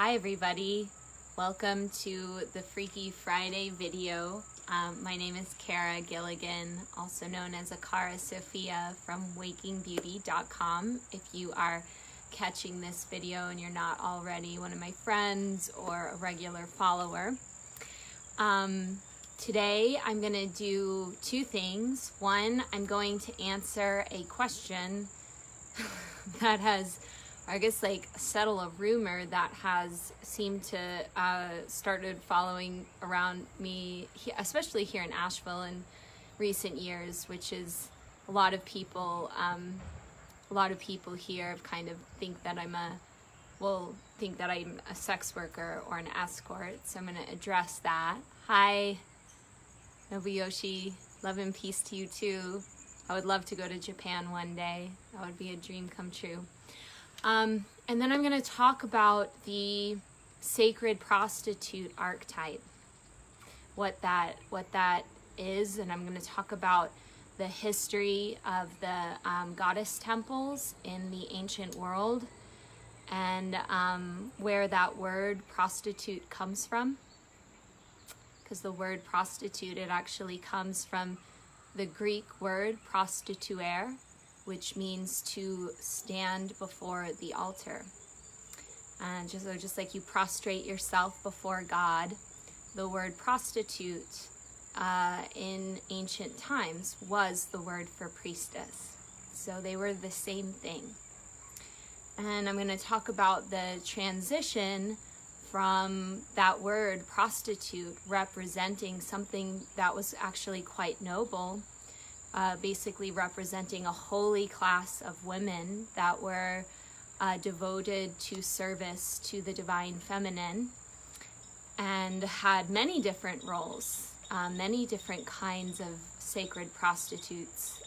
Hi everybody, welcome to the Freaky Friday video. My name is Kara Gilligan, also known as Akara Sophia from wakingbeauty.com. If you are catching this video and you're not already one of my friends or a regular follower. Today I'm going to do two things. One, I'm going to answer a question that has, I guess, settle a rumor that has seemed to started following around me, especially here in Asheville in recent years, which is a lot of people here kind of think that I'm a sex worker or an escort. So I'm going to address that. Hi, Nobuyoshi, love and peace to you too. I would love to go to Japan one day. That would be a dream come true. And then I'm going to talk about the sacred prostitute archetype, what that is, and I'm going to talk about the history of the goddess temples in the ancient world, and where that word prostitute comes from. Because the word prostitute, it actually comes from the Greek word prostituere, which means to stand before the altar. And just like you prostrate yourself before God, the word prostitute in ancient times was the word for priestess. So they were the same thing. And I'm going to talk about the transition from that word prostitute representing something that was actually quite noble, basically representing a holy class of women that were devoted to service to the divine feminine and had many different roles, many different kinds of sacred prostitutes,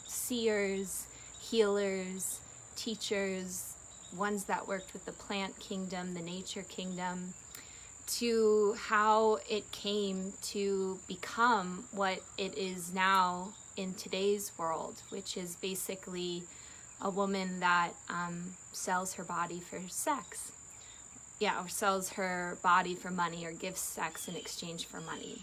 seers, healers, teachers, ones that worked with the plant kingdom, the nature kingdom, to how it came to become what it is now in today's world, which is basically a woman that sells her body for sex. Yeah, or sells her body for money, or gives sex in exchange for money.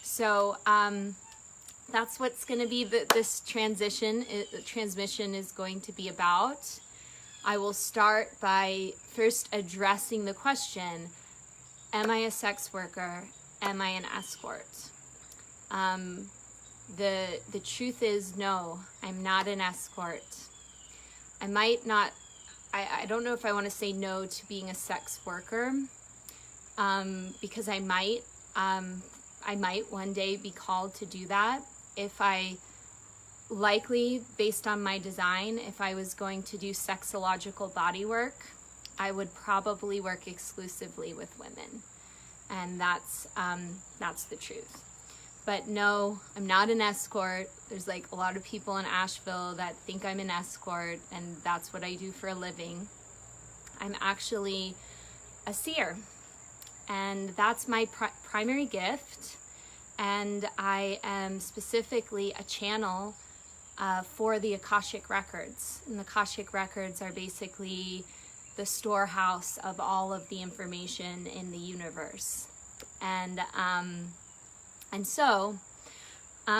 So that's what's going to be this transmission is going to be about. I will start by first addressing the question, am I a sex worker? Am I an escort? The truth is no, I'm not an escort. I might not, I don't know if I want to say no to being a sex worker, because I might one day be called to do that. Likely, based on my design, if I was going to do sexological body work, I would probably work exclusively with women. And that's the truth. But no, I'm not an escort. There's a lot of people in Asheville that think I'm an escort, and that's what I do for a living. I'm actually a seer, and that's my primary gift. And I am specifically a channel for the Akashic Records. And the Akashic Records are basically the storehouse of all of the information in the universe. And so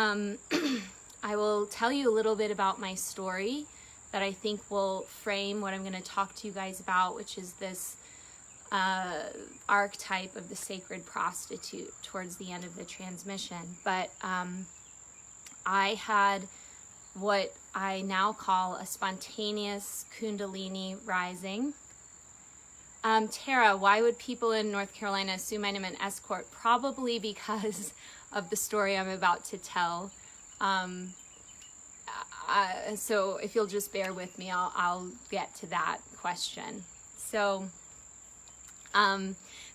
I will tell you a little bit about my story that I think will frame what I'm going to talk to you guys about, which is this archetype of the sacred prostitute towards the end of the transmission. But I had what I now call a spontaneous Kundalini rising. Tara, why would people in North Carolina assume I'm an escort? Probably because of the story I'm about to tell. So if you'll just bear with me, I'll get to that question. So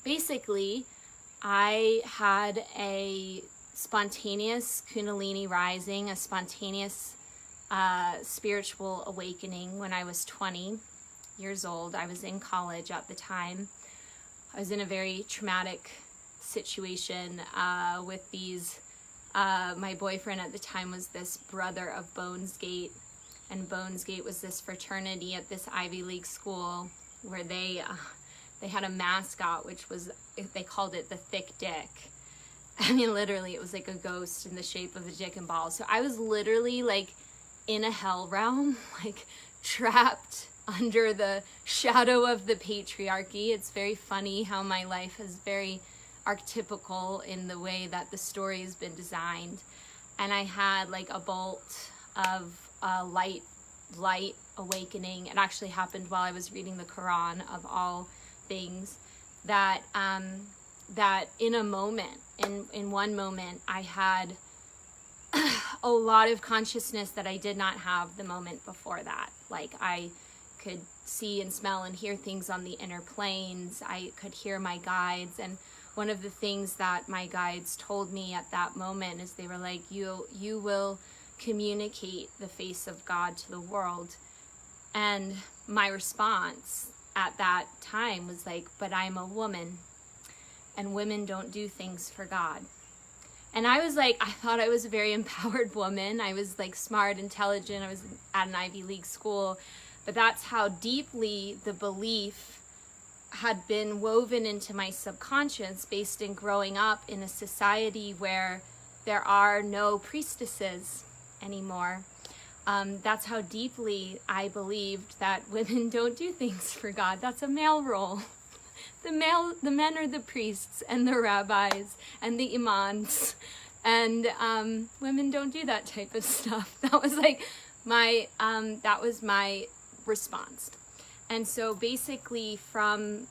basically, I had a spontaneous Kundalini rising, a spontaneous spiritual awakening when I was 20 years old. I was in college at the time. I was in a very traumatic situation with these, my boyfriend at the time was this brother of Bones Gate, and Bones Gate was this fraternity at this Ivy League school where they they had a mascot, which was, they called it the thick dick. I mean, literally, it was like a ghost in the shape of a dick and balls. So I was literally like in a hell realm, like trapped under the shadow of the patriarchy. It's very funny how my life is very archetypical in the way that the story has been designed. And I had like a bolt of light awakening. It actually happened while I was reading the Quran, of all things, that that in a moment, in one moment, I had a lot of consciousness that I did not have the moment before that. Like, I could see and smell and hear things on the inner planes. I could hear my guides. And one of the things that my guides told me at that moment is they were like, you will communicate the face of God to the world. And my response at that time was like, but I'm a woman, and women don't do things for God. And I was like, I thought I was a very empowered woman. I was like smart, intelligent. I was at an Ivy League school. But that's how deeply the belief had been woven into my subconscious based in growing up in a society where there are no priestesses anymore. That's how deeply I believed that women don't do things for God. That's a male role. The men are the priests and the rabbis and the imams, and women don't do that type of stuff. That was like that was my response. And so basically from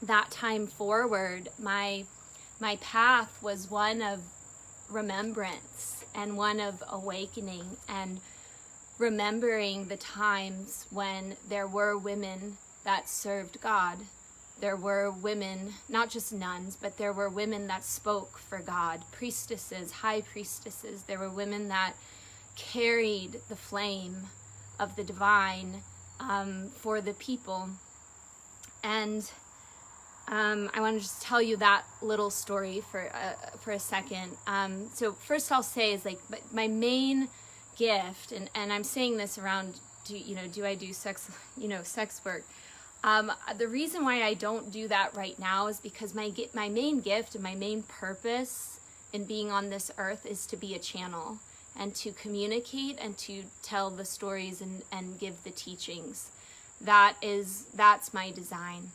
that time forward, my path was one of remembrance and one of awakening, and remembering the times when there were women that served God. There were women, not just nuns, but there were women that spoke for God, priestesses, high priestesses. There were women that carried the flame of the divine for the people. And I want to just tell you that little story for a second. So first I'll say is like my main gift, and I'm saying this around, do I do sex work? The reason why I don't do that right now is because my main gift and my main purpose in being on this earth is to be a channel and to communicate and to tell the stories and give the teachings. That's my design.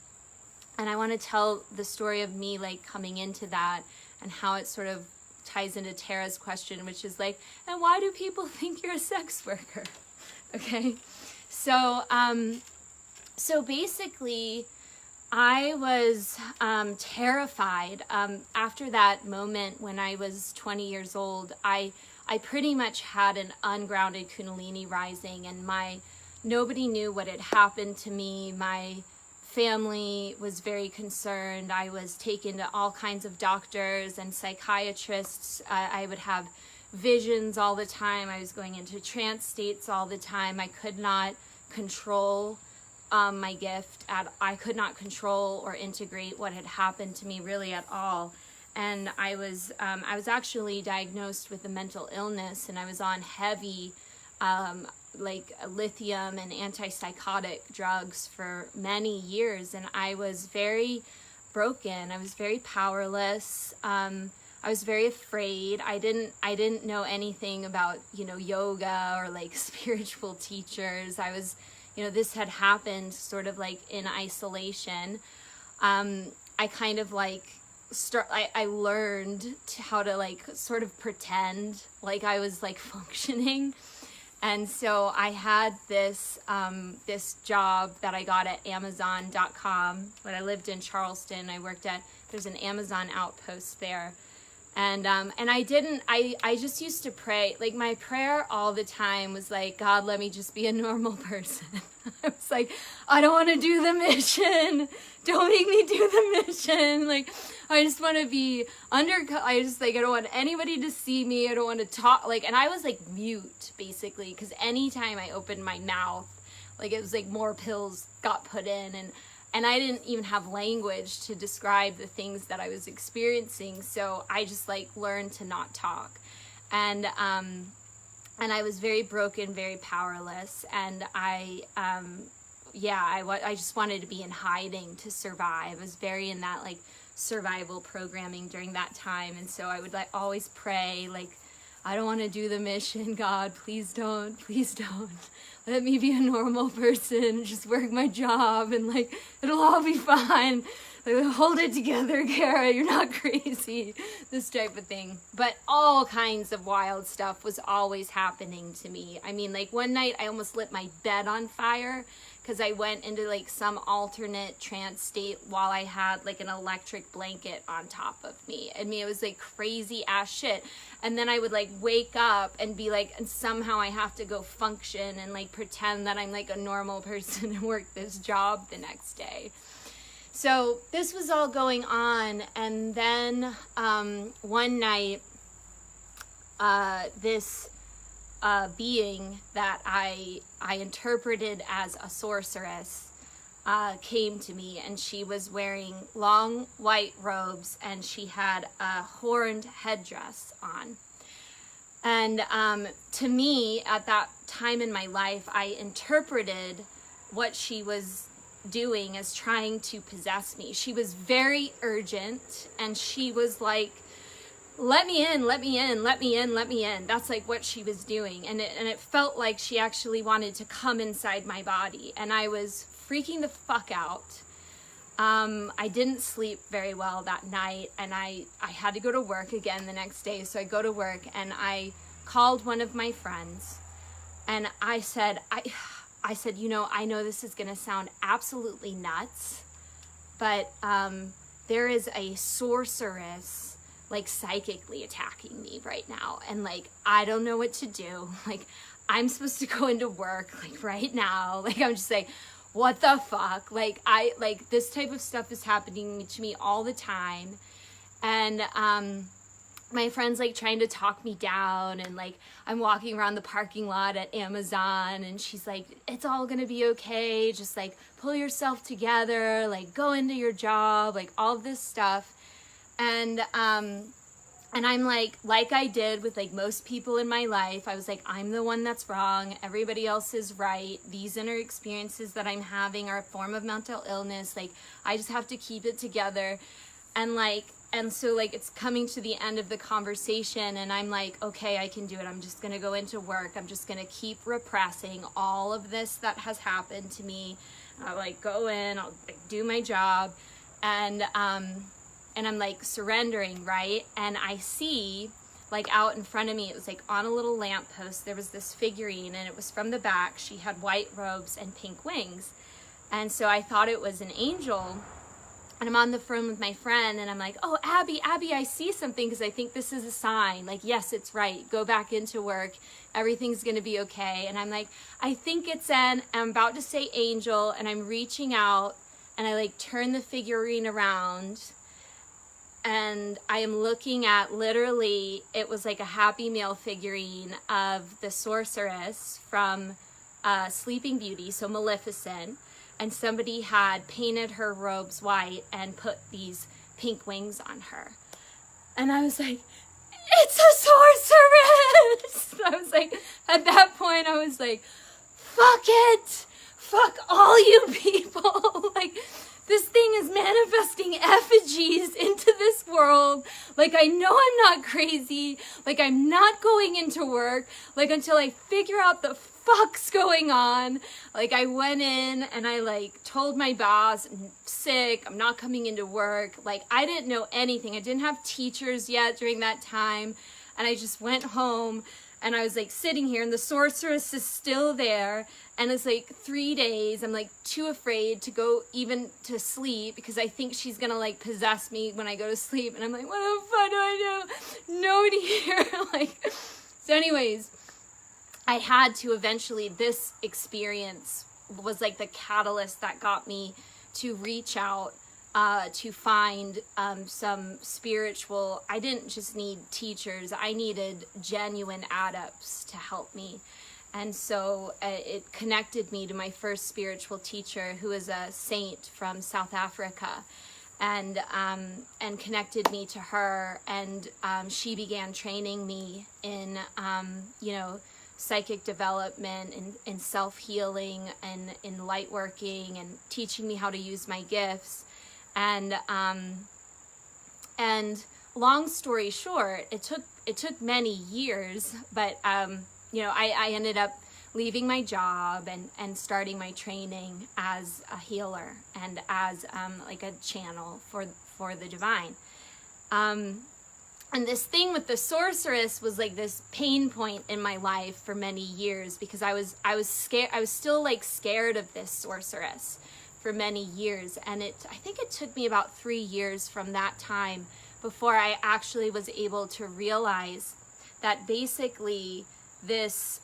And I want to tell the story of me like coming into that and how it sort of ties into Tara's question, which is like, and why do people think you're a sex worker? Okay. So basically, I was terrified. After that moment when I was 20 years old, I pretty much had an ungrounded Kundalini rising, and nobody knew what had happened to me. My family was very concerned. I was taken to all kinds of doctors and psychiatrists. I would have visions all the time. I was going into trance states all the time. I could not control my gift. I could not control or integrate what had happened to me really at all. And I was actually diagnosed with a mental illness, and I was on heavy like lithium and antipsychotic drugs for many years, and I was very broken. I was very powerless. I was very afraid. I didn't know anything about yoga or like spiritual teachers. I was this had happened sort of like in isolation. I kind of like I learned how to like sort of pretend like I was like functioning. And so I had this job that I got at Amazon.com when I lived in Charleston. There's an Amazon outpost there. And I just used to pray. Like my prayer all the time was like, God, let me just be a normal person. I was like, I don't want to do the mission. Don't make me do the mission. Like, I just want to be I don't want anybody to see me. I don't want to talk. And I was like mute basically, because anytime I opened my mouth, like it was like more pills got put in, and I didn't even have language to describe the things that I was experiencing. So I just like learned to not talk. And I was very broken, very powerless. And I yeah, I just wanted to be in hiding to survive. I was very in that like survival programming during that time. And so I would like always pray, like, I don't want to do the mission, God, please don't let me be a normal person, just work my job and like it'll all be fine. Like, hold it together, Kara, you're not crazy, this type of thing. But all kinds of wild stuff was always happening to me. I mean, like one night I almost lit my bed on fire because I went into like some alternate trance state while I had like an electric blanket on top of me. I mean, it was like crazy ass shit. And then I would like wake up and be like, and somehow I have to go function and like pretend that I'm like a normal person and work this job the next day. So this was all going on. And then one night, this being that I interpreted as a sorceress came to me, and she was wearing long white robes and she had a horned headdress on. And to me, at that time in my life, I interpreted what she was doing as trying to possess me. She was very urgent, and she was like, let me in, let me in, let me in, let me in. That's like what she was doing. And it felt like she actually wanted to come inside my body. And I was freaking the fuck out. I didn't sleep very well that night, and I had to go to work again the next day. So I go to work and I called one of my friends and I said, I said, you know, I know this is going to sound absolutely nuts, but there is a sorceress like psychically attacking me right now, and like I don't know what to do. Like I'm supposed to go into work like right now. Like I'm just like, what the fuck? Like this type of stuff is happening to me all the time. And my friend's like trying to talk me down, and like I'm walking around the parking lot at Amazon, and she's like, it's all gonna be okay, just like pull yourself together, like go into your job, like all this stuff. And I'm like I did with like most people in my life, I was like, I'm the one that's wrong, everybody else is right, these inner experiences that I'm having are a form of mental illness, like I just have to keep it together. And so like it's coming to the end of the conversation, and I'm like, okay, I can do it. I'm just gonna go into work. I'm just gonna keep repressing all of this that has happened to me. I'll like go in, I'll like do my job, and I'm like surrendering, right? And I see like out in front of me, it was like on a little lamppost, there was this figurine, and it was from the back. She had white robes and pink wings. And so I thought it was an angel. And I'm on the phone with my friend, and I'm like, oh, Abby, I see something, because I think this is a sign. Like, yes, it's right. Go back into work. Everything's going to be okay. And I'm like, I think it's I'm about to say angel, and I'm reaching out, and I like turn the figurine around, and I am looking at, literally, it was like a Happy Meal figurine of the sorceress from Sleeping Beauty, so Maleficent. And somebody had painted her robes white and put these pink wings on her. And I was like, it's a sorceress! I was like, at that point, I was like, fuck it! Fuck all you people! Like, this thing is manifesting effigies into this world. Like, I know I'm not crazy. Like, I'm not going into work. Like, until I figure out the fuck's going on. Like, I went in and I like told my boss, I'm sick, I'm not coming into work. Like, I didn't know anything. I didn't have teachers yet during that time. And I just went home, and I was like sitting here, and the sorceress is still there. And it's like 3 days. I'm like too afraid to go even to sleep, because I think she's gonna like possess me when I go to sleep. And I'm like, what the fuck do I do? Nobody here. Like, so anyways, I had to eventually, this experience was like the catalyst that got me to reach out to find some spiritual, I didn't just need teachers, I needed genuine adepts to help me. And so it connected me to my first spiritual teacher, who is a saint from South Africa, and connected me to her. And she began training me in, psychic development and in self-healing and in light working and teaching me how to use my gifts. And long story short, it took many years, but you know, I ended up leaving my job and starting my training as a healer and as like a channel for the divine. And this thing with the sorceress was like this pain point in my life for many years, because I was scared. I was still like scared of this sorceress for many years. And I think it took me about 3 years from that time before I actually was able to realize that basically this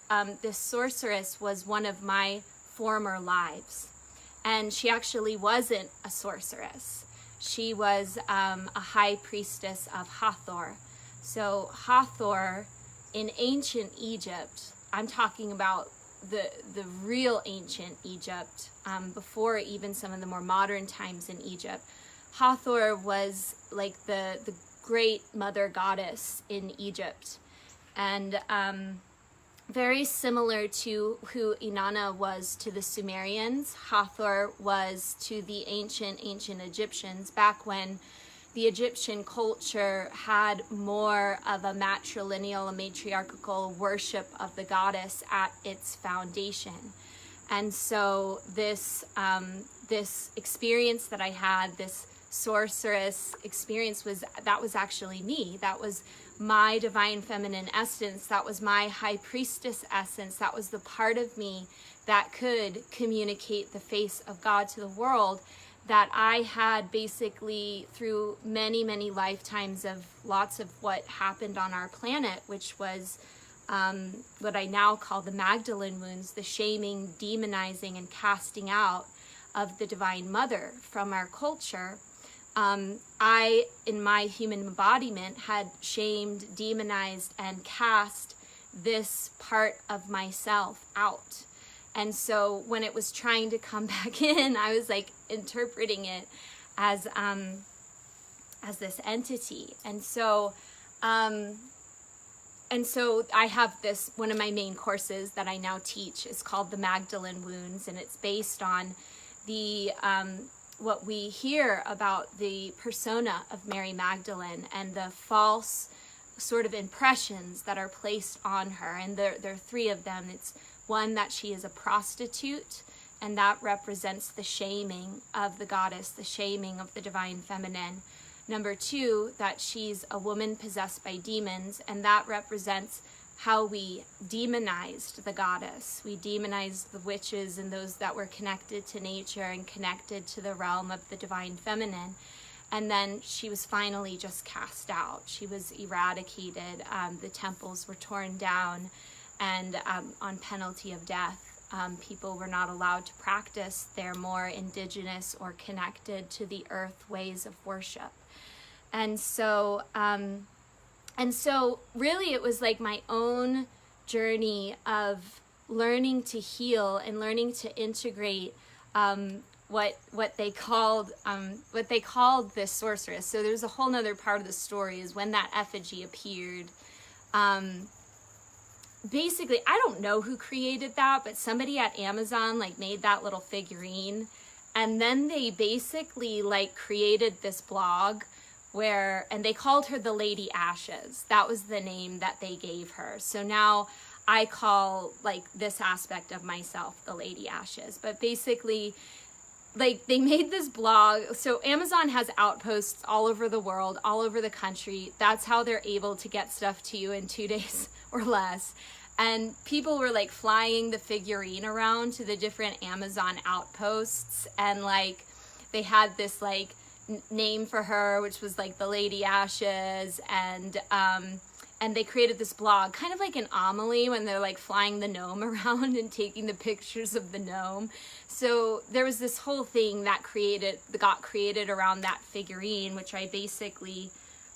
sorceress was one of my former lives. And she actually wasn't a sorceress. She was a high priestess of Hathor. So Hathor in ancient Egypt, I'm talking about the real ancient Egypt, before even some of the more modern times in Egypt. Hathor was like the great mother goddess in Egypt. And very similar to who Inanna was to the Sumerians, Hathor was to the ancient Egyptians, back when the Egyptian culture had more of a matrilineal, a matriarchal worship of the goddess at its foundation. And so this experience that I had, this sorceress experience, was actually me. That was my divine feminine essence. That was my high priestess essence. That was the part of me that could communicate the face of God to the world, that I had basically through many, many lifetimes of lots of what happened on our planet, which was what I now call the Magdalene Wounds, the shaming, demonizing, and casting out of the Divine Mother from our culture. I, in my human embodiment, had shamed, demonized, and cast this part of myself out. And so when it was trying to come back in, I was like interpreting it as this entity. And so I have this, one of my main courses that I now teach is called the Magdalene Wounds, and it's based on the what we hear about the persona of Mary Magdalene and the false sort of impressions that are placed on her. And there are three of them. It's one, that she is a prostitute, and that represents the shaming of the goddess, the shaming of the divine feminine. Number two, that she's a woman possessed by demons, and that represents how we demonized the goddess. We demonized the witches and those that were connected to nature and connected to the realm of the divine feminine. And then she was finally just cast out. She was eradicated. The temples were torn down, and on penalty of death, people were not allowed to practice their more indigenous or connected to the earth ways of worship. And so really it was like my own journey of learning to heal and learning to integrate what they called this sorceress. So there's a whole nother part of the story is when that effigy appeared. Basically, I don't know who created that, but somebody at Amazon like made that little figurine, and then they basically like created this blog and they called her the Lady Ashes. That was the name that they gave her. So now I call like this aspect of myself the Lady Ashes. But basically, like, they made this blog. So Amazon has outposts all over the world, all over the country. That's how they're able to get stuff to you in 2 days or less. And people were like flying the figurine around to the different Amazon outposts, and like they had this like name for her, which was like the Lady Ashes, and they created this blog, kind of like an Amelie when they're like flying the gnome around and taking the pictures of the gnome. So there was this whole thing that got created around that figurine, which I basically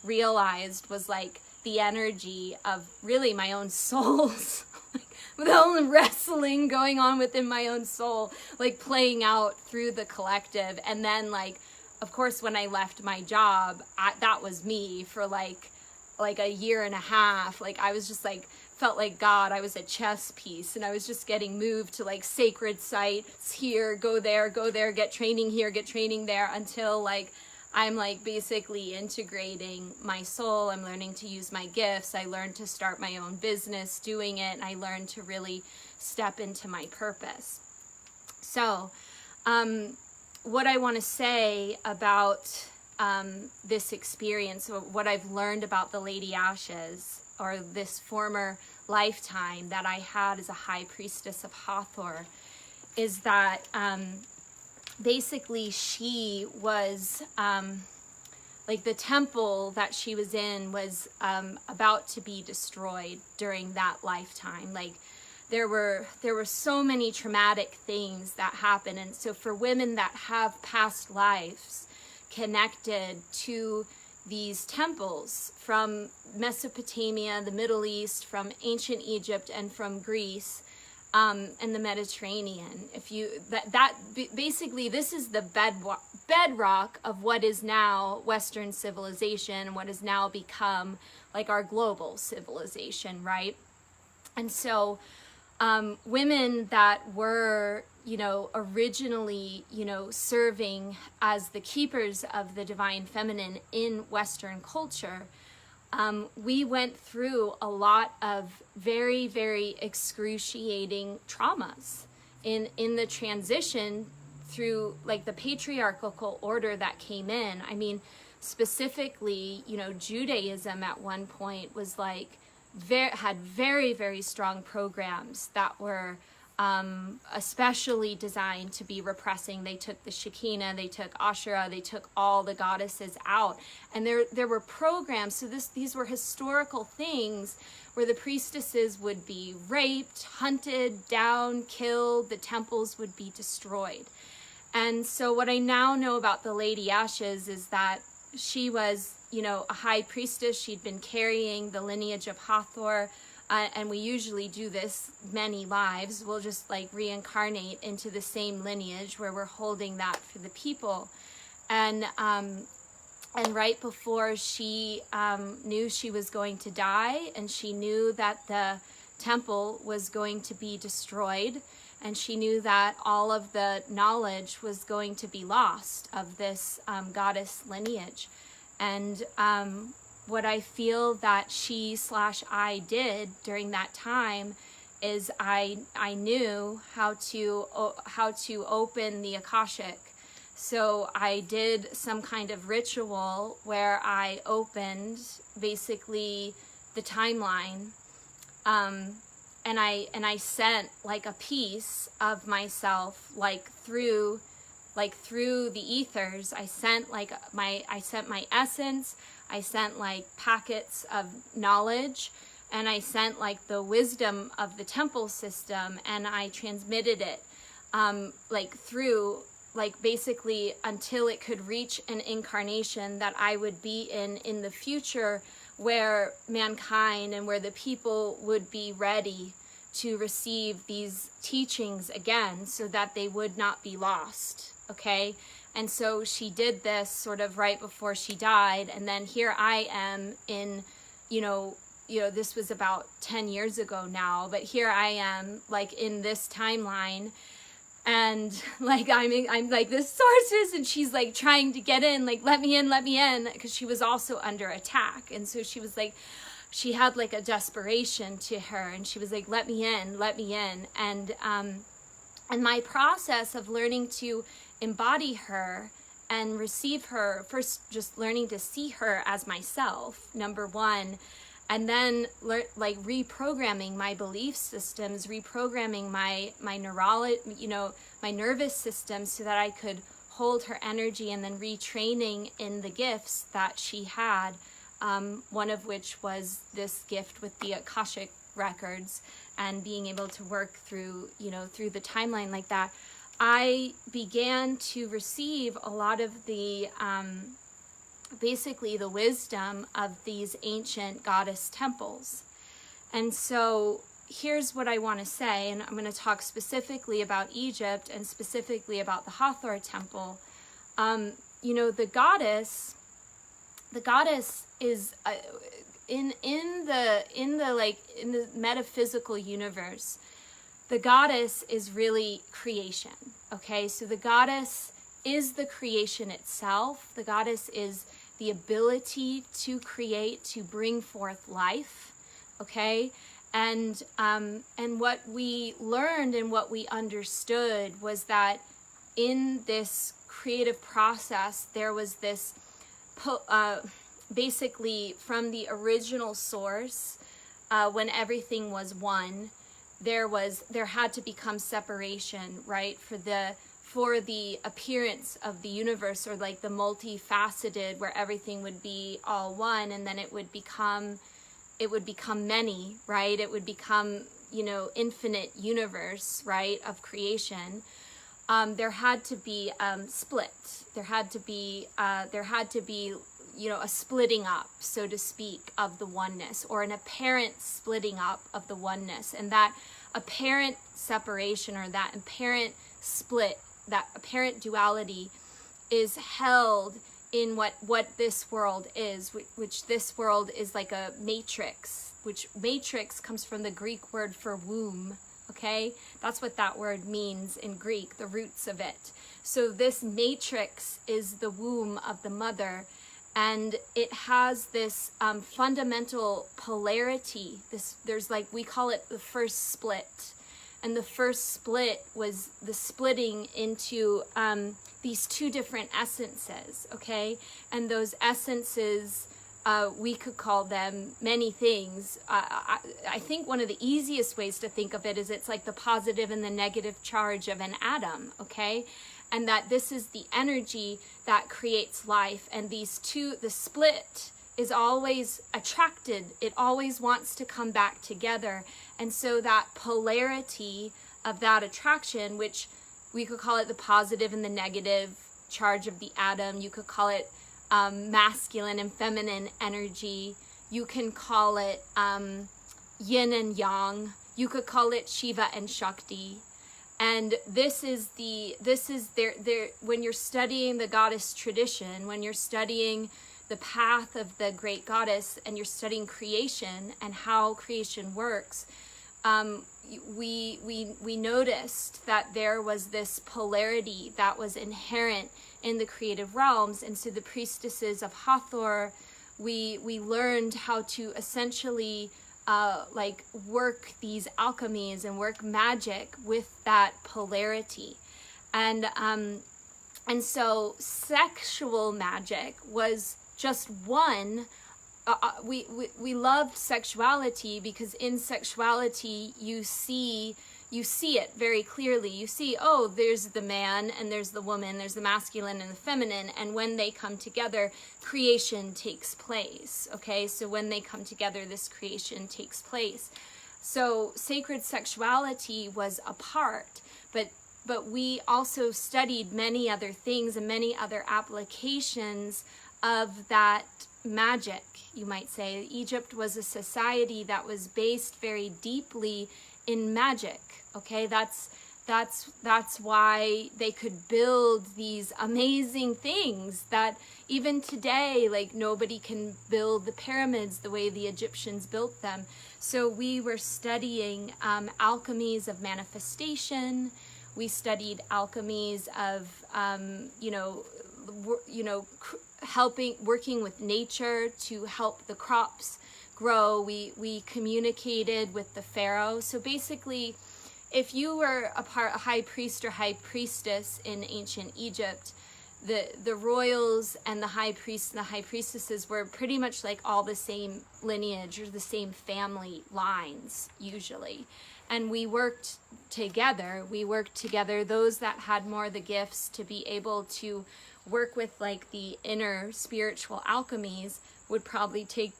realized was like the energy of really my own soul's with all the wrestling going on within my own soul, like playing out through the collective. And then like, of course, when I left my job, that was me for like a year and a half. Like I was just like felt like God. I was a chess piece, and I was just getting moved to like sacred sites here, go there, get training here, get training there, until like I'm like basically integrating my soul. I'm learning to use my gifts. I learned to start my own business doing it, and I learned to really step into my purpose. So what I want to say about this experience, or what I've learned about the Lady Ashes, or this former lifetime that I had as a high priestess of Hathor, is that basically she was like the temple that she was in was about to be destroyed during that lifetime. Like there were so many traumatic things that happened. And so for women that have past lives connected to these temples from Mesopotamia, the Middle East, from ancient Egypt, and from Greece, and the Mediterranean. If you basically, this is the bedrock of what is now Western civilization, what has now become like our global civilization, right? And so women that were, you know, originally, you know, serving as the keepers of the divine feminine in Western culture, we went through a lot of very, very excruciating traumas in the transition through like the patriarchal order that came in. I mean, specifically, you know, Judaism at one point was like had very, very strong programs that were especially designed to be repressing. They took the Shekinah, they took Asherah, they took all the goddesses out, and there were programs. So these were historical things where the priestesses would be raped, hunted down, killed, the temples would be destroyed. And so what I now know about the Lady Ashes is that she was, you know, a high priestess. She'd been carrying the lineage of Hathor. And we usually do this many lives. We'll just like reincarnate into the same lineage where we're holding that for the people. And right before she knew she was going to die, and she knew that the temple was going to be destroyed, and she knew that all of the knowledge was going to be lost of this goddess lineage. And what I feel that she/I did during that time is I knew how to open the Akashic. So I did some kind of ritual where I opened basically the timeline, and I sent like a piece of myself through the ethers. I sent my essence. I sent like packets of knowledge, and I sent like the wisdom of the temple system, and I transmitted it through basically until it could reach an incarnation that I would be in the future, where mankind and where the people would be ready to receive these teachings again, so that they would not be lost. Okay. And so she did this sort of right before she died. And then here I am in, you know, this was about 10 years ago now, but here I am like in this timeline, and like, I'm like this sorceress, and she's like trying to get in, like, let me in, because she was also under attack. And so she was like, she had like a desperation to her, and she was like, let me in. And my process of learning to embody her and receive her, first just learning to see her as myself, number one, and then reprogramming my belief systems, reprogramming my neurology, my nervous system, so that I could hold her energy, and then retraining in the gifts that she had, one of which was this gift with the Akashic records, and being able to work through the timeline like that. I began to receive a lot of the, basically the wisdom of these ancient goddess temples. And so here's what I want to say, and I'm going to talk specifically about Egypt and specifically about the Hathor temple. The goddess is, in the metaphysical universe, the goddess is really creation. Okay, so the goddess is the creation itself. The goddess is the ability to create, to bring forth life. Okay, and what we learned and what we understood was that in this creative process, there was this basically from the original source, when everything was one, there had to become separation, right, for the appearance of the universe, or like the multifaceted, where everything would be all one, and then it would become many, right? It would become, infinite universe, right, of creation. There had to be split. There had to be a splitting up, so to speak, of the oneness, or an apparent splitting up of the oneness. And that apparent separation, or that apparent split, that apparent duality, is held in what this world is, which this world is like a matrix, which matrix comes from the Greek word for womb. Okay, that's what that word means in Greek, the roots of it. So this matrix is the womb of the mother, and it has this fundamental polarity. There's like, we call it the first split. And the first split was the splitting into these two different essences, okay? And those essences, we could call them many things. I think one of the easiest ways to think of it is it's like the positive and the negative charge of an atom, okay? And that this is the energy that creates life. And these two, the split is always attracted. It always wants to come back together. And so that polarity of that attraction, which we could call it the positive and the negative charge of the atom. You could call it masculine and feminine energy. You can call it yin and yang. You could call it Shiva and Shakti. And this is when you're studying the goddess tradition, when you're studying the path of the great goddess, and you're studying creation and how creation works, we noticed that there was this polarity that was inherent in the creative realms. And so the priestesses of Hathor, we learned how to essentially work these alchemies and work magic with that polarity. And so sexual magic was just one. We loved sexuality because in sexuality you see it very clearly. You see, oh, there's the man and there's the woman, there's the masculine and the feminine, and when they come together, creation takes place. Okay, so when they come together, this creation takes place. So sacred sexuality was a part, but we also studied many other things and many other applications of that magic, you might say. Egypt was a society that was based very deeply in magic. Okay, that's why they could build these amazing things that even today, like, nobody can build the pyramids the way the Egyptians built them. So we were studying alchemies of manifestation. We studied alchemies of working with nature to help the crops grow. We communicated with the pharaoh. So basically, if you were a high priest or high priestess in ancient Egypt, the royals and the high priests and the high priestesses were pretty much like all the same lineage or the same family lines usually. And we worked together. Those that had more of the gifts to be able to work with like the inner spiritual alchemies would probably take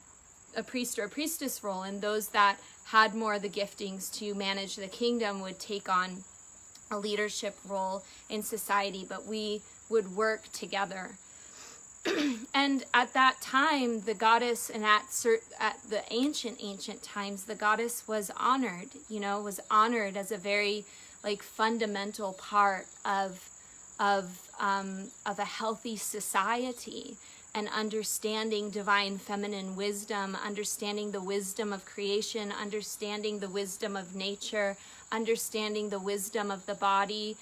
a priest or a priestess role, and those that had more of the giftings to manage the kingdom would take on a leadership role in society, but we would work together. And at that time, the goddess, and at the ancient times, the goddess was honored, was honored as a very like fundamental part of a healthy society. and understanding divine feminine wisdom, understanding the wisdom of creation, understanding the wisdom of nature, understanding the wisdom of the body.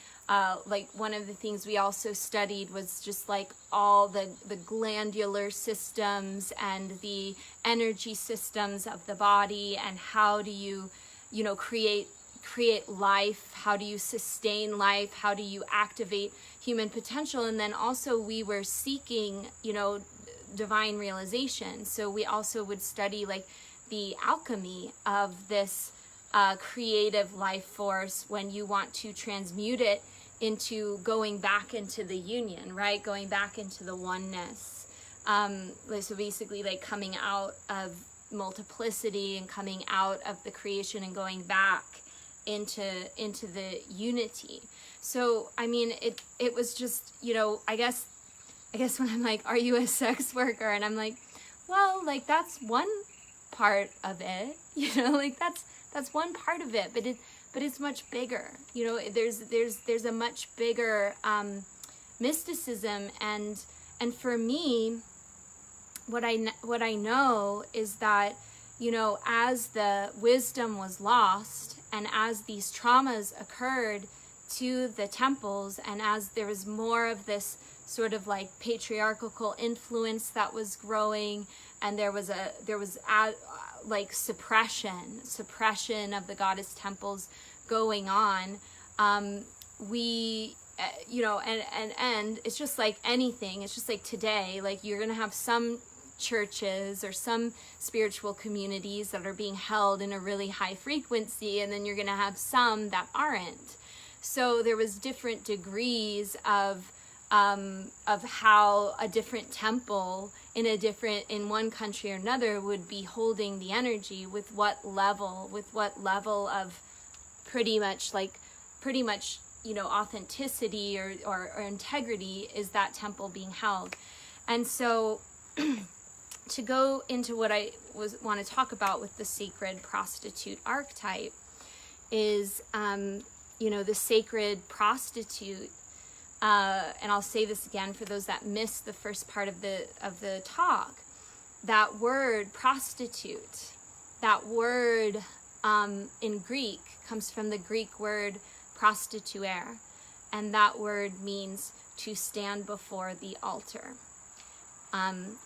Like one of the things we also studied was just like all the glandular systems and the energy systems of the body, and how do you, create life, how do you sustain life, how do you activate human potential. And then also we were seeking, divine realization. So we also would study like the alchemy of this creative life force when you want to transmute it into going back into the union, right? Going back into the oneness. So basically like coming out of multiplicity and coming out of the creation and going back into the unity. So I mean, it was just, I guess when I'm like, are you a sex worker? And I'm like, well, like that's one part of it, like that's one part of it, but it's much bigger. There's a much bigger mysticism, and for me, what I know is that, as the wisdom was lost, and as these traumas occurred to the temples, and as there was more of this sort of like patriarchal influence that was growing, and there was like suppression of the goddess temples going on, we and it's just like anything, it's just like today, like you're gonna have some churches or some spiritual communities that are being held in a really high frequency, and then you're gonna have some that aren't. So there was different degrees of how a different temple in one country or another would be holding the energy, with what level of pretty much authenticity or integrity is that temple being held. And so to go into what I want to talk about with the sacred prostitute archetype is the sacred prostitute, and I'll say this again for those that missed the first part of the talk. That word prostitute, that word in Greek comes from the Greek word prostituere, and that word means to stand before the altar.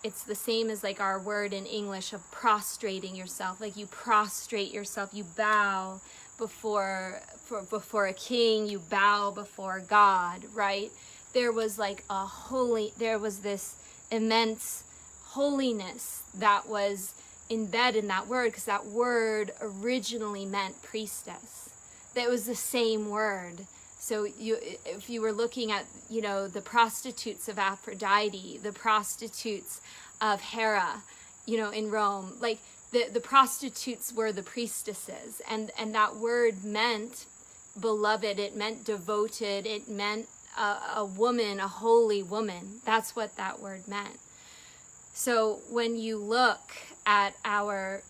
It's the same as like our word in English of prostrating yourself. Like you prostrate yourself, you bow before a king, you bow before God, right? There was this immense holiness that was embedded in that word, because that word originally meant priestess. That was the same word. So if you were looking at, the prostitutes of Aphrodite, the prostitutes of Hera, in Rome, like the prostitutes were the priestesses, and that word meant beloved, it meant devoted, it meant a woman, a holy woman. That's what that word meant. So when you look at our,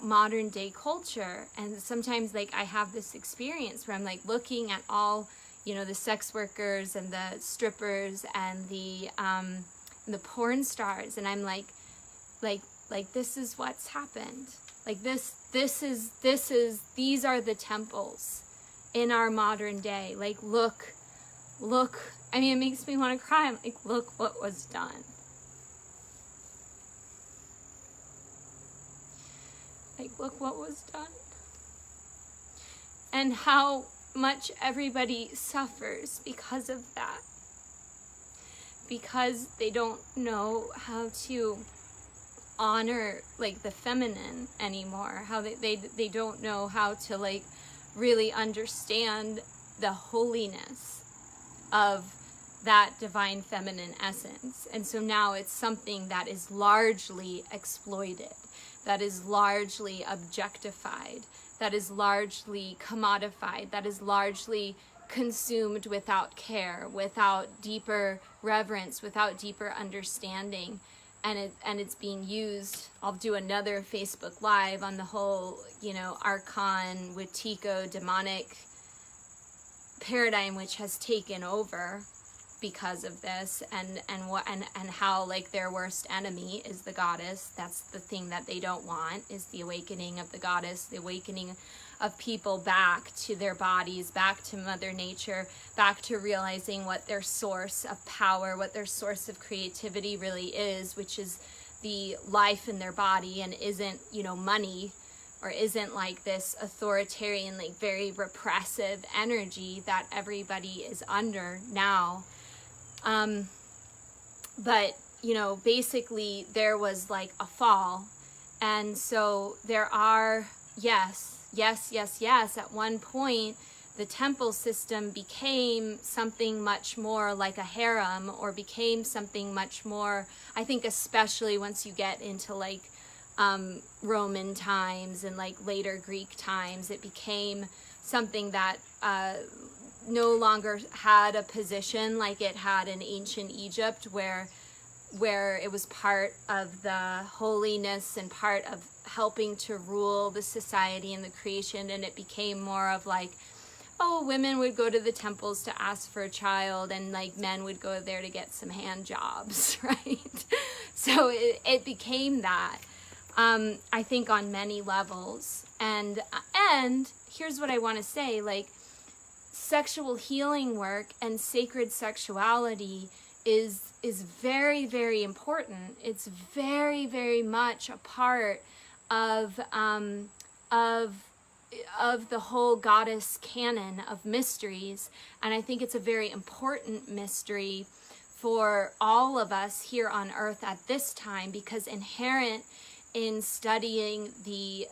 modern day culture, and sometimes like I have this experience where I'm like looking at all, the sex workers and the strippers and the porn stars, and I'm like this is what's happened. Like these are the temples in our modern day. Like look, I mean, it makes me want to cry. I'm like, look what was done. Like, look what was done. And how much everybody suffers because of that. Because they don't know how to honor like the feminine anymore. How they don't know how to like really understand the holiness of that divine feminine essence. And so now it's something that is largely exploited, that is largely objectified, that is largely commodified, that is largely consumed without care, without deeper reverence, without deeper understanding. And it's being used. I'll do another Facebook Live on the whole, Archon, Wetiko, demonic paradigm which has taken over because of this, and how like their worst enemy is the goddess. That's the thing that they don't want, is the awakening of the goddess, the awakening of people back to their bodies, back to Mother Nature, back to realizing what their source of power, what their source of creativity really is, which is the life in their body, and isn't, you know, money, or isn't like this authoritarian, like very repressive energy that everybody is under now. But, you know, basically there was like a fall. And so there are, yes, at one point, the temple system became something much more like a harem, or became something much more, I think, especially once you get into like Roman times and like later Greek times, it became something that no longer had a position like it had in ancient Egypt, where it was part of the holiness and part of helping to rule the society and the creation. And it became more of like, oh, women would go to the temples to ask for a child, and like men would go there to get some hand jobs, right? So it became that, I think, on many levels. And here's what I want to say, like, sexual healing work and sacred sexuality is very, very important. It's very, very much a part of the whole goddess canon of mysteries. And I think it's a very important mystery for all of us here on earth at this time, because inherent in studying the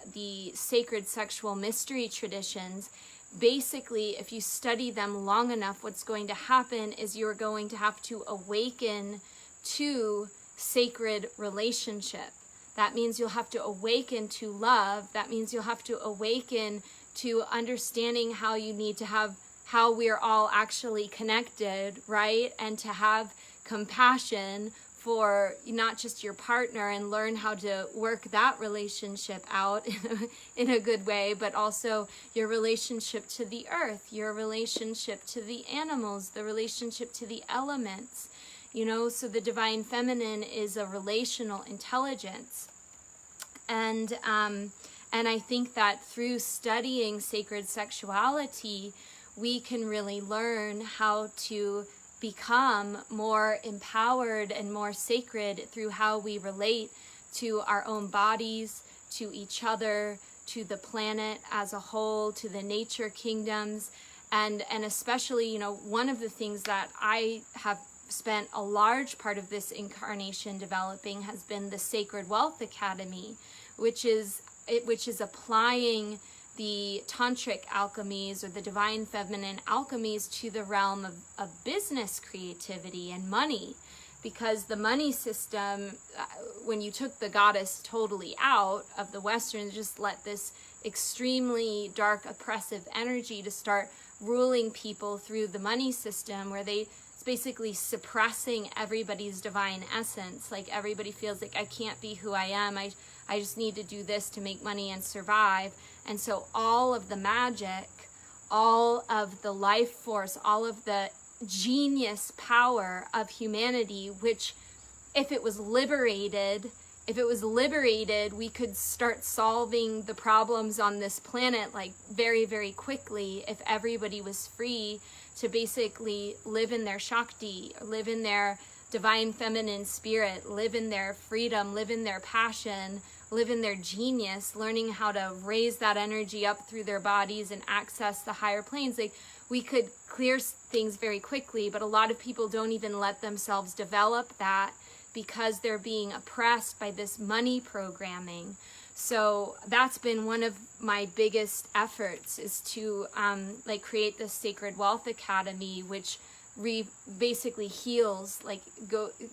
sacred sexual mystery traditions, basically, if you study them long enough, what's going to happen is you're going to have to awaken to sacred relationship. That means you'll have to awaken to love. That means you'll have to awaken to understanding how you need to have, how we're all actually connected, right? And to have compassion for not just your partner, and learn how to work that relationship out in a good way, but also your relationship to the earth, your relationship to the animals, the relationship to the elements, you know. So the divine feminine is a relational intelligence. And I think that through studying sacred sexuality, we can really learn how to become more empowered and more sacred through how we relate to our own bodies, to each other, to the planet as a whole, to the nature kingdoms. And especially, you know, one of the things that I have spent a large part of this incarnation developing has been the Sacred Wealth Academy, which is applying the tantric alchemies, or the divine feminine alchemies, to the realm of business creativity and money. Because the money system, when you took the goddess totally out of the Western, just let this extremely dark, oppressive energy to start ruling people through the money system, where it's basically suppressing everybody's divine essence. Like, everybody feels like, I can't be who I am. I just need to do this to make money and survive. And so all of the magic, all of the life force, all of the genius power of humanity, which if it was liberated, we could start solving the problems on this planet like very, very quickly, if everybody was free to basically live in their Shakti, live in their divine feminine spirit, live in their freedom, live in their passion, live in their genius, learning how to raise that energy up through their bodies and access the higher planes. Like, we could clear things very quickly, but a lot of people don't even let themselves develop that because they're being oppressed by this money programming. So that's been one of my biggest efforts, is to create this Sacred Wealth Academy, which basically heals,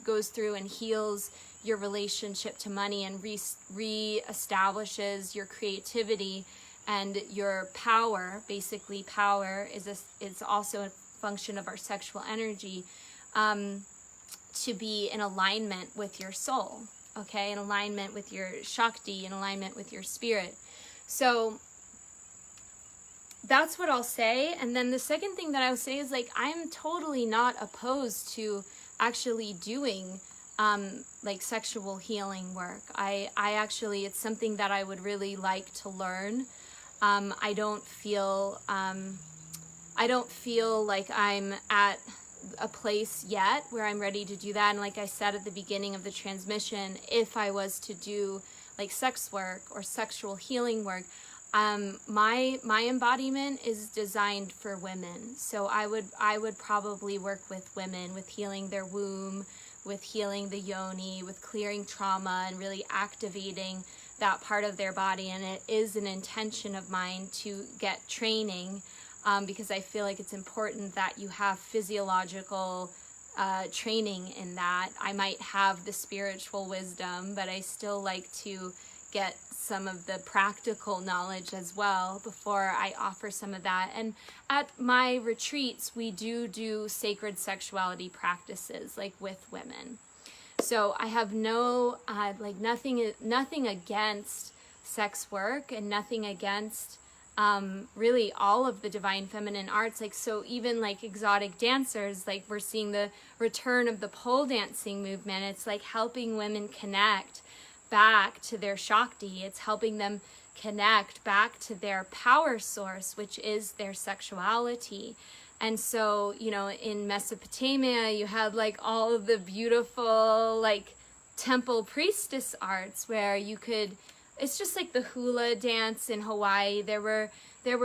goes through and heals your relationship to money, and re-establishes your creativity and your power. Basically, power is also a function of our sexual energy, to be in alignment with your soul, okay? In alignment with your Shakti, in alignment with your spirit. So that's what I'll say. And then the second thing that I'll say is, like, I'm totally not opposed to actually doing like sexual healing work. I actually, it's something that I would really like to learn. I don't feel like I'm at a place yet where I'm ready to do that. And like I said at the beginning of the transmission, if I was to do like sex work or sexual healing work, my embodiment is designed for women. So I would probably work with women with healing their womb, with healing the yoni, with clearing trauma and really activating that part of their body. And it is an intention of mine to get training, because I feel like it's important that you have physiological training in that. I might have the spiritual wisdom, but I still like to get some of the practical knowledge as well before I offer some of that. And at my retreats, we do sacred sexuality practices, like with women. So I have no, like nothing against sex work, and nothing against really all of the divine feminine arts. Like, so even like exotic dancers, like we're seeing the return of the pole dancing movement. It's like helping women connect back to their Shakti. It's helping them connect back to their power source, which is their sexuality. And so, you know, in Mesopotamia, you had like all of the beautiful like temple priestess arts where you could, it's just like the hula dance in Hawaii. There were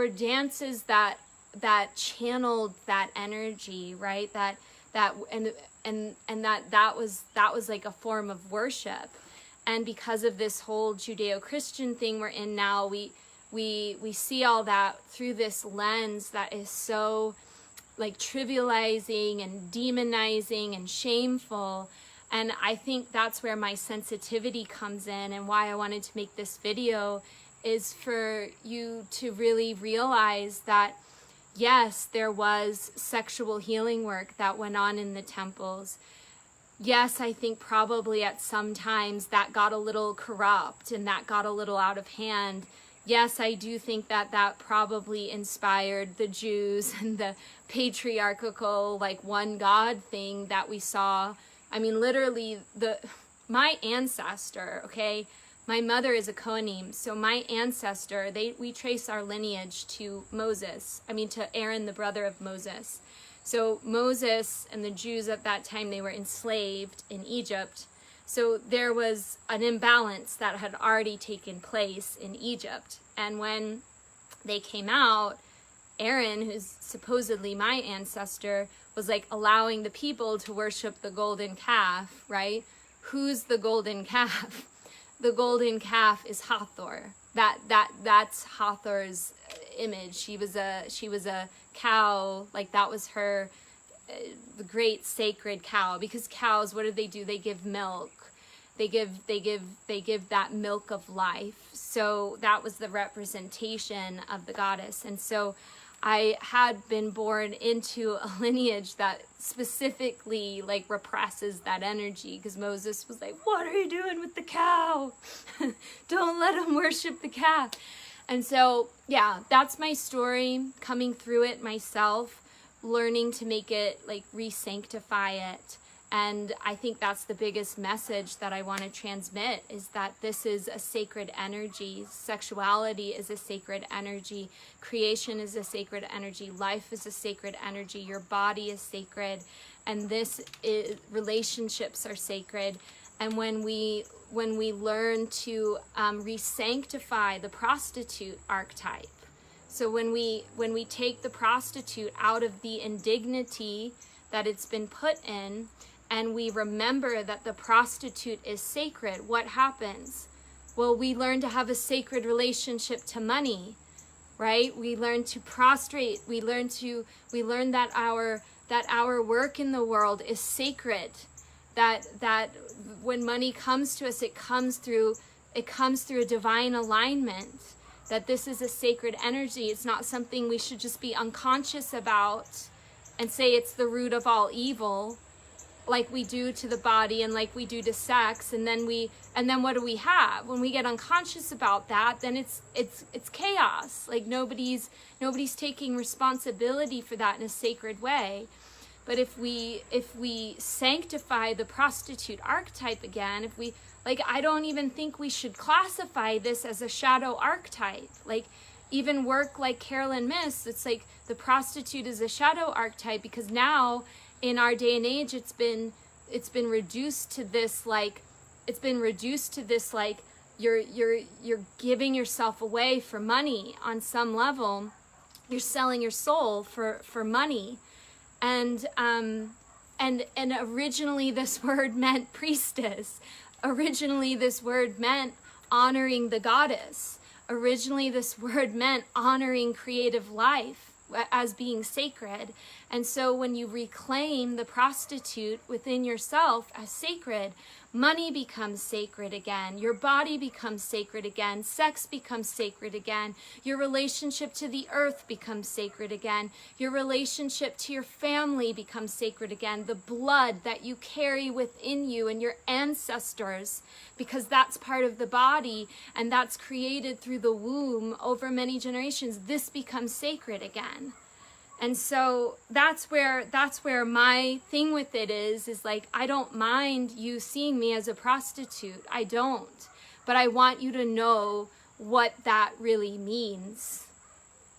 dances that channeled that energy, right? That was like a form of worship. And because of this whole Judeo-Christian thing we're in now, we see all that through this lens that is so like trivializing and demonizing and shameful. And I think that's where my sensitivity comes in, and why I wanted to make this video is for you to really realize that yes, there was sexual healing work that went on in the temples. Yes, I think probably at some times that got a little corrupt and that got a little out of hand. Yes, I do think that that probably inspired the Jews and the patriarchal, like one God thing that we saw. I mean, literally my ancestor, okay, my mother is a Kohanim, so my ancestor, we trace our lineage to Moses, to Aaron, the brother of Moses. So Moses and the Jews at that time, they were enslaved in Egypt. So there was an imbalance that had already taken place in Egypt. And when they came out, Aaron, who's supposedly my ancestor, was like allowing the people to worship the golden calf, right? Who's the golden calf? The golden calf is Hathor. That's Hathor's image. She was a cow, like that was her, the great sacred cow. Because cows, what do? They give milk. They give that milk of life. So that was the representation of the goddess. And so I had been born into a lineage that specifically like represses that energy, because Moses was like, what are you doing with the cow? Don't let him worship the calf. And so, yeah, that's my story, coming through it myself, learning to make it, like, re-sanctify it. And I think that's the biggest message that I want to transmit, is that this is a sacred energy. Sexuality is a sacred energy. Creation is a sacred energy. Life is a sacred energy. Your body is sacred. And relationships are sacred. And when we learn to re-sanctify the prostitute archetype, so when we take the prostitute out of the indignity that it's been put in, and we remember that the prostitute is sacred, what happens? Well, we learn to have a sacred relationship to money, right? We learn to prostrate. We learn that our work in the world is sacred. That when money comes to us, it comes through a divine alignment. That this is a sacred energy. It's not something we should just be unconscious about and say it's the root of all evil, like we do to the body and like we do to sex, and then what do we have when we get unconscious about that? Then it's chaos. Like nobody's taking responsibility for that in a sacred way. But if we sanctify the prostitute archetype again, if we, like, I don't even think we should classify this as a shadow archetype. Like, even work like Carolyn Myss, it's like the prostitute is a shadow archetype, because now in our day and age it's been reduced to this like you're giving yourself away for money on some level. You're selling your soul for money. And originally this word meant priestess. Originally this word meant honoring the goddess. Originally this word meant honoring creative life as being sacred. And so when you reclaim the prostitute within yourself as sacred, money becomes sacred again. Your body becomes sacred again. Sex becomes sacred again. Your relationship to the earth becomes sacred again. Your relationship to your family becomes sacred again. The blood that you carry within you and your ancestors, because that's part of the body and that's created through the womb over many generations, this becomes sacred again. And so that's where my thing with it is like, I don't mind you seeing me as a prostitute. I don't. But I want you to know what that really means.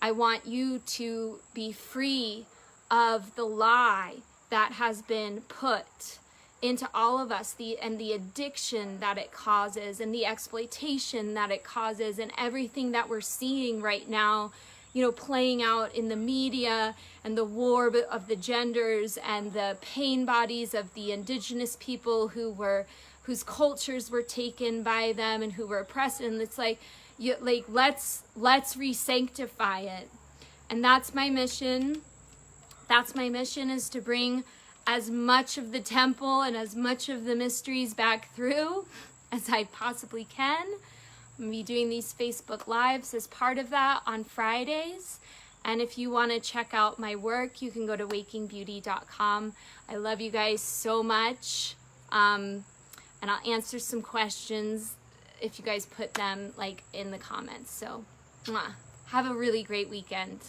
I want you to be free of the lie that has been put into all of us, the addiction that it causes and the exploitation that it causes, and everything that we're seeing right now, playing out in the media, and the war of the genders and the pain bodies of the indigenous people whose cultures were taken by them and who were oppressed. And it's like, let's re-sanctify it. And that's my mission. That's my mission, is to bring as much of the temple and as much of the mysteries back through as I possibly can. I'm going to be doing these Facebook Lives as part of that on Fridays. And if you want to check out my work, you can go to wakingbeauty.com. I love you guys so much. And I'll answer some questions if you guys put them in the comments. So have a really great weekend.